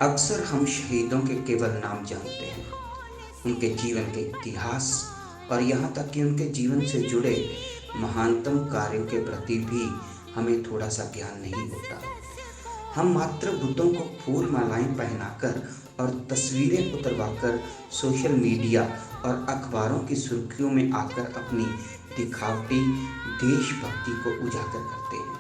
अक्सर हम शहीदों के केवल नाम जानते हैं, उनके जीवन के इतिहास और यहाँ तक कि उनके जीवन से जुड़े महानतम कार्यों के प्रति भी हमें थोड़ा सा ज्ञान नहीं होता। हम मात्र बुतों को फूल मालाएं पहनाकर और तस्वीरें उतरवाकर सोशल मीडिया और अखबारों की सुर्खियों में आकर अपनी दिखावटी देशभक्ति को उजागर करते हैं।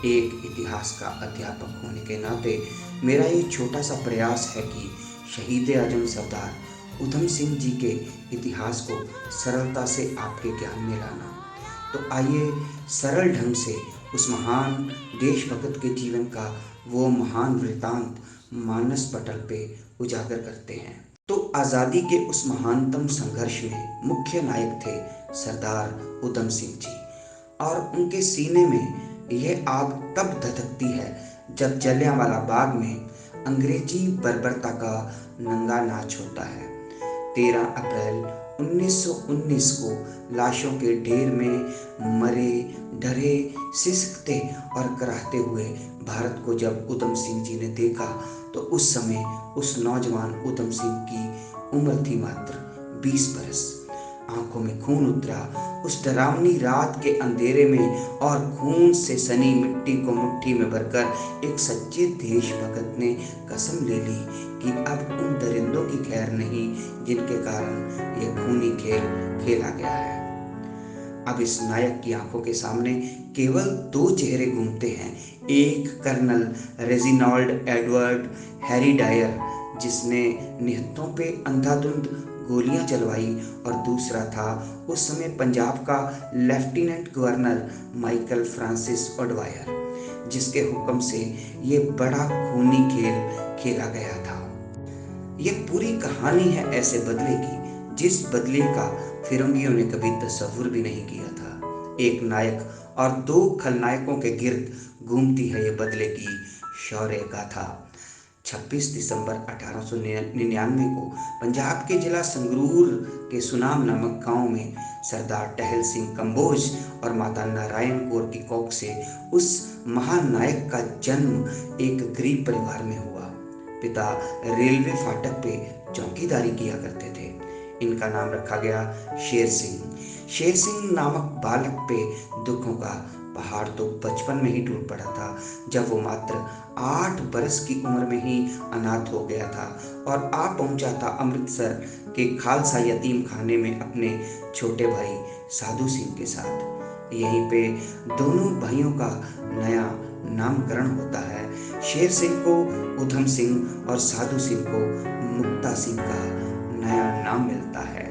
एक इतिहास का अध्यापक होने के नाते मेरा ये छोटा सा प्रयास है कि शहीद आजम सरदार उधम सिंह जी के इतिहास को सरलता से आपके ज्ञान में लाना। तो आइए सरल ढंग से उस महान देशभक्त के जीवन का वो महान वृतांत मानस पटल पे उजागर करते हैं। तो आज़ादी के उस महानतम संघर्ष में मुख्य नायक थे सरदार उधम सिंह जी, और उनके सीने में यह आग तब धधकती है जब जलियांवाला बाग में अंग्रेजी बर्बरता का नंगा नाच होता है। 13 अप्रैल 1919 को लाशों के ढेर में मरे डरे सिसकते और कराहते हुए भारत को जब उधम सिंह जी ने देखा तो उस समय उस नौजवान उधम सिंह की उम्र थी मात्र 20 बरस। आंखों में खून उतरा उस डरावनी रात के अंधेरे में, और खून से सनी मिट्टी को मुट्ठी में भरकर एक सच्चे देशभक्त ने कसम ले ली कि अब उन दरिंदों की खैर नहीं जिनके कारण यह खूनी खेल खेला गया है। अब इस नायक की आंखों के सामने केवल दो चेहरे घूमते हैं, एक colonel Reginald Edward Harry Dyer जिसने निहत्थों पे अंधाधुंध गोलियां चलवाई, और दूसरा था उस समय पंजाब का lieutenant governor Michael Francis O'Dwyer जिसके हुक्म से ये बड़ा खूनी खेल खेला गया था। ये पूरी कहानी है ऐसे बदले की जिस बदले का फिरंगियों ने कभी तस्वुर भी नहीं किया था। एक नायक और दो खलनायकों के गिर्द घूमती है ये बदले की शौर्य गाथा। 26 दिसंबर 1899 को पंजाब के जिला संगरूर के सुनाम नामक गांव में सरदार टहल सिंह कंबोज और माता नारायण कौर की कोख से उस महान नायक का जन्म एक गरीब परिवार में हुआ। पिता रेलवे फाटक पे चौकीदारी किया करते थे। इनका नाम रखा गया शेर सिंह। शेर सिंह नामक बालक पे दुखों का पहाड़ तो बचपन में ही टूट पड़ा था जब वो मात्र 8 बरस की उम्र में ही अनाथ हो गया था और आ पहुंचा था अमृतसर के खालसा यतीम खाने में अपने छोटे भाई साधु सिंह के साथ। यहीं पे दोनों भाइयों का नया नामकरण होता है। शेर सिंह को उधम सिंह और साधु सिंह को मुक्ता सिंह का नया नाम मिलता है।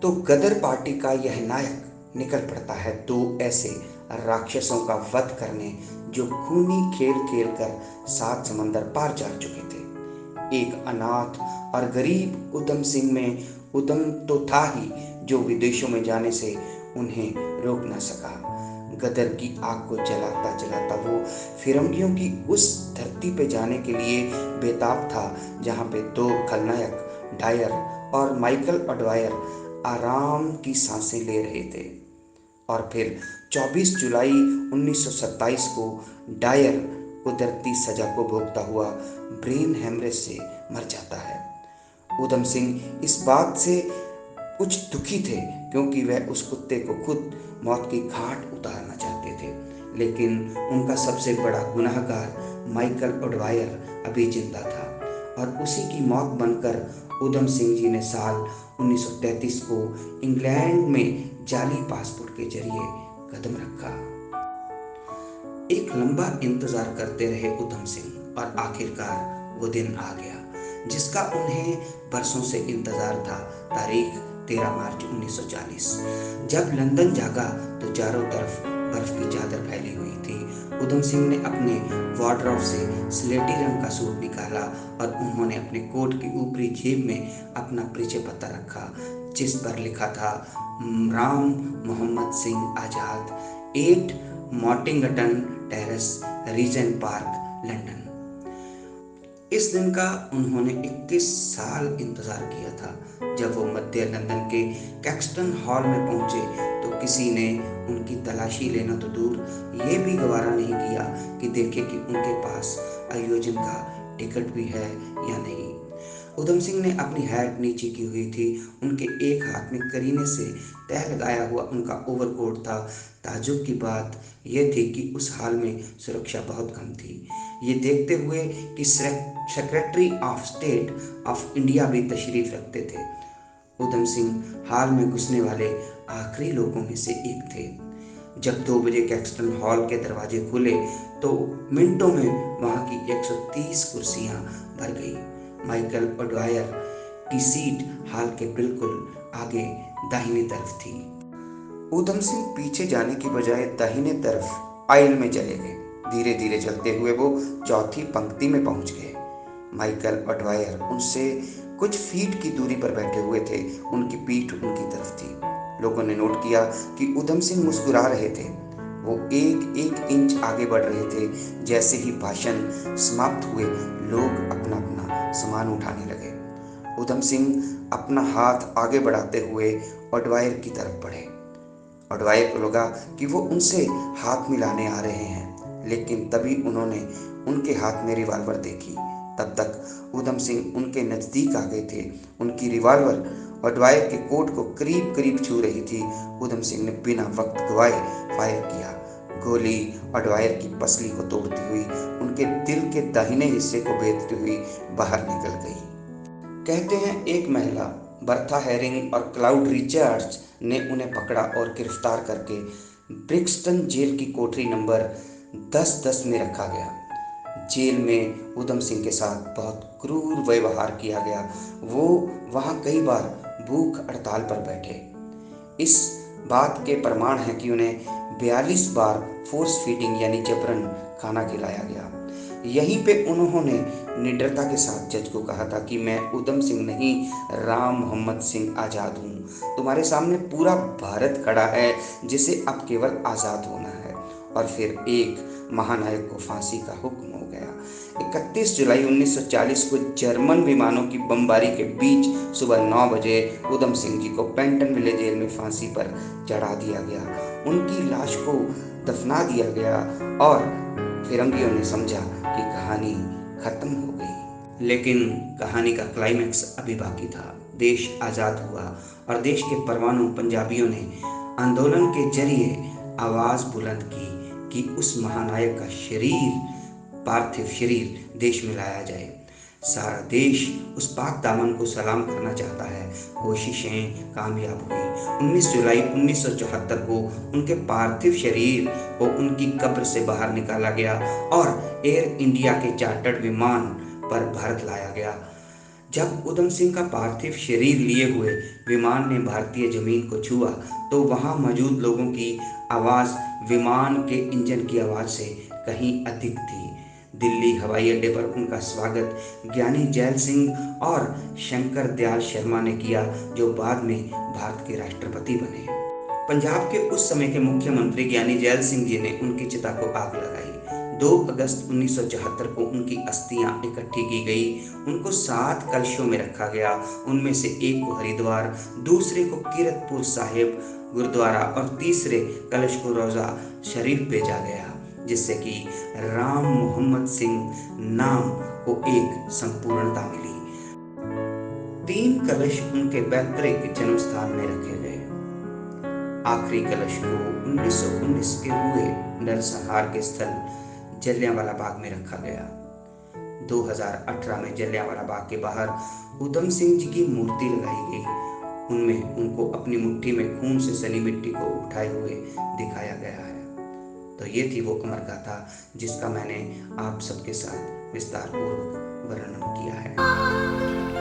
तो गदर पार्टी का यह नायक निकल पड़ता है दो ऐसे राक्षसों का वध करने जो खूनी खेल खेल कर 7 समंदर पार जा चुके थे। एक अनाथ और गरीब उधम सिंह में उधम तो था ही जो विदेशों में जाने से उन्हें रोक न सका। गदर की आग को जलाता जलाता वो फिरंगियों की उस धरती पे जाने के लिए बेताब था जहाँ पे दो खलनायक डायर और माइकल ओडवायर आराम की सांसें ले रहे थे। और फिर 24 जुलाई 1927 को डायर कुदरती सजा को भोगता हुआ ब्रेन हेमरेज से मर जाता है। उधम सिंह इस बात से कुछ दुखी थे क्योंकि वह उस कुत्ते को खुद मौत की घाट उतारना चाहते थे, लेकिन उनका सबसे बड़ा गुनाहगार माइकल ओडवायर अभी जिंदा था और उसी की मौत बनकर उधम सिंह जी ने साल 1933 को इंग्लैंड में जाली पासपोर्ट के जरिए कदम रखा। एक लंबा इंतजार करते रहे उधम सिंह और आखिरकार वो दिन आ गया जिसका उन्हें बरसों से इंतजार था। तारीख 13 मार्च 1940। जब लंदन जागा तो चारों तरफ बर्फ की चादर फैली हुई थी। उधम सिंह ने अपने वार्डरोब से स्लेटी रंग का सूट निकाला और उन्होंने अपने कोट की ऊपरी जेब में अपना परिचय पत्र रखा जिस पर लिखा था राम मोहम्मद सिंह आजाद, 8 मॉटिंगटन टेरेस, रीजेंट पार्क, लंदन। इस दिन का उन्होंने 21 साल इंतजार किया था। जब वो मध्य लंदन के कैक्सटन हॉल में पहुंचे तो किसी ने उनकी तलाशी लेना तो दूर ये भी गवारा नहीं किया कि देखे कि उनके पास आयोजन का टिकट भी है या नहीं। उधम सिंह ने अपनी हैट नीचे की हुई थी। उनके एक हाथ में करीने से तह लगाया हुआ उनका ओवरकोट था। ताज्जुब की बात यह थी कि उस हाल में सुरक्षा बहुत कम थी। ये देखते हुए कि secretary of state of India भी तशरीफ रखते थे। उधम सिंह हाल में घुसने वाले आखिरी लोगों में से एक थे। जब 2 बजे कैक्सटन हॉल के दरवाजे खुले तो मिनटों में वहां की 130 कुर्सियां भर गई। माइकल ओडवायर की सीट हॉल के बिल्कुल आगे दाहिनी तरफ थी। उधम सिंह पीछे जाने की बजाय दाहिने तरफ आइल में चले गए। धीरे धीरे चलते हुए वो चौथी पंक्ति में पहुंच गए। माइकल ओडवायर उनसे कुछ फीट की दूरी पर बैठे हुए थे। उनकी पीठ उनकी तरफ थी। लोगों ने नोट किया कि उधम सिंह मुस्कुरा रहे थे। वो एक एक इंच आगे बढ़ रहे थे। जैसे ही भाषण समाप्त हुए लोग अपना अपना सामान उठाने लगे। उधम सिंह अपना हाथ आगे बढ़ाते हुए ओडवायर की तरफ बढ़े। ओडवायर को लगा कि वो उनसे हाथ मिलाने आ रहे हैं, लेकिन तभी उन्होंने उनके हाथ में रिवॉल्वर देखी। तब तक उधम सिंह उनके नज़दीक आ गए थे। उनकी रिवॉल्वर ओडवायर के कोट को करीब करीब छू रही थी। उधम सिंह ने बिना वक्त गवाए फायर किया। गोली ओडवायर की पसली को तोड़ती हुई उनके दिल के दाहिने हिस्से को भेदती हुई बाहर निकल गई। कहते हैं एक महिला बर्था हेरिंग और क्लाउड रिचर्ड्स ने उन्हें पकड़ा और गिरफ्तार करके ब्रिक्सटन जेल की कोठरी नंबर 10-10 में रखा गया। जेल में उधम सिंह के साथ बहुत क्रूर व्यवहार किया गया। वो वहाँ कई बार भूख हड़ताल पर बैठे। इस बात के प्रमाण है कि उन्हें 42 बार फोर्स फीडिंग यानी जबरन खाना खिलाया गया। यहीं पे उन्होंने निडरता के साथ जज को कहा था कि मैं उधम सिंह नहीं, राम मोहम्मद सिंह आज़ाद हूँ। तुम्हारे सामने पूरा भारत खड़ा है जिसे अब केवल आज़ाद होना है। और फिर एक महानायक को फांसी का हुक्म हो गया। 31 जुलाई 1940 को जर्मन विमानों की बमबारी के बीच सुबह 9 बजे उधम सिंह जी को पेंटन विले जेल में फांसी पर चढ़ा दिया गया। उनकी लाश को दफना दिया गया और फिरंगियों ने समझा कि कहानी खत्म हो गई। लेकिन कहानी का क्लाइमैक्स अभी बाकी था। देश आज़ाद हुआ और देश के परवानों पंजाबियों ने आंदोलन के जरिए आवाज़ बुलंद की कि उस महानायक का पार्थिव शरीर देश में लाया जाए। सारा देश उस पाक दामन को सलाम करना चाहता है। कोशिशें कामयाब हुई। 19 जुलाई 1974 को उनके पार्थिव शरीर को उनकी कब्र से बाहर निकाला गया और एयर इंडिया के चार्टर्ड विमान पर भारत लाया गया। जब उधम सिंह का पार्थिव शरीर लिए हुए विमान ने भारतीय जमीन को छुआ तो वहां मौजूद लोगों की आवाज़ विमान के इंजन की आवाज़ से कहीं अधिक थी। दिल्ली हवाई अड्डे पर उनका स्वागत ज्ञानी जैल सिंह और शंकर दयाल शर्मा ने किया, जो बाद में भारत के राष्ट्रपति बने। पंजाब के उस समय के मुख्यमंत्री ज्ञानी जैल सिंह जी ने उनकी चिता को आग लगाई। 2 अगस्त 1974 को उनकी अस्थियां इकट्ठी की गई। उनको 7 कलशों में रखा गया। उनमें से एक को हरिद्वार, दूसरे को कीरतपुर साहिब गुरुद्वारा और तीसरे कलश को रोजा शरीफ भेजा गया, जिससे कि राम मोहम्मद सिंह नाम को एक संपूर्णता मिली। 3 कलश उनके पैतृक जन्म स्थान में रखे गए। आखिरी कलश को 1919 के हुए नरसंहार के स्थल जलियांवाला बाग में रखा गया। 2018 में जलियांवाला बाग के बाहर उधम सिंह जी की मूर्ति लगाई गई। उनमें उनको अपनी मुट्ठी में खून से सनी मिट्टी को उठाए हुए दिखाया गया है। तो ये थी वो अमर गाथा जिसका मैंने आप सबके साथ विस्तार पूर्वक वर्णन किया है।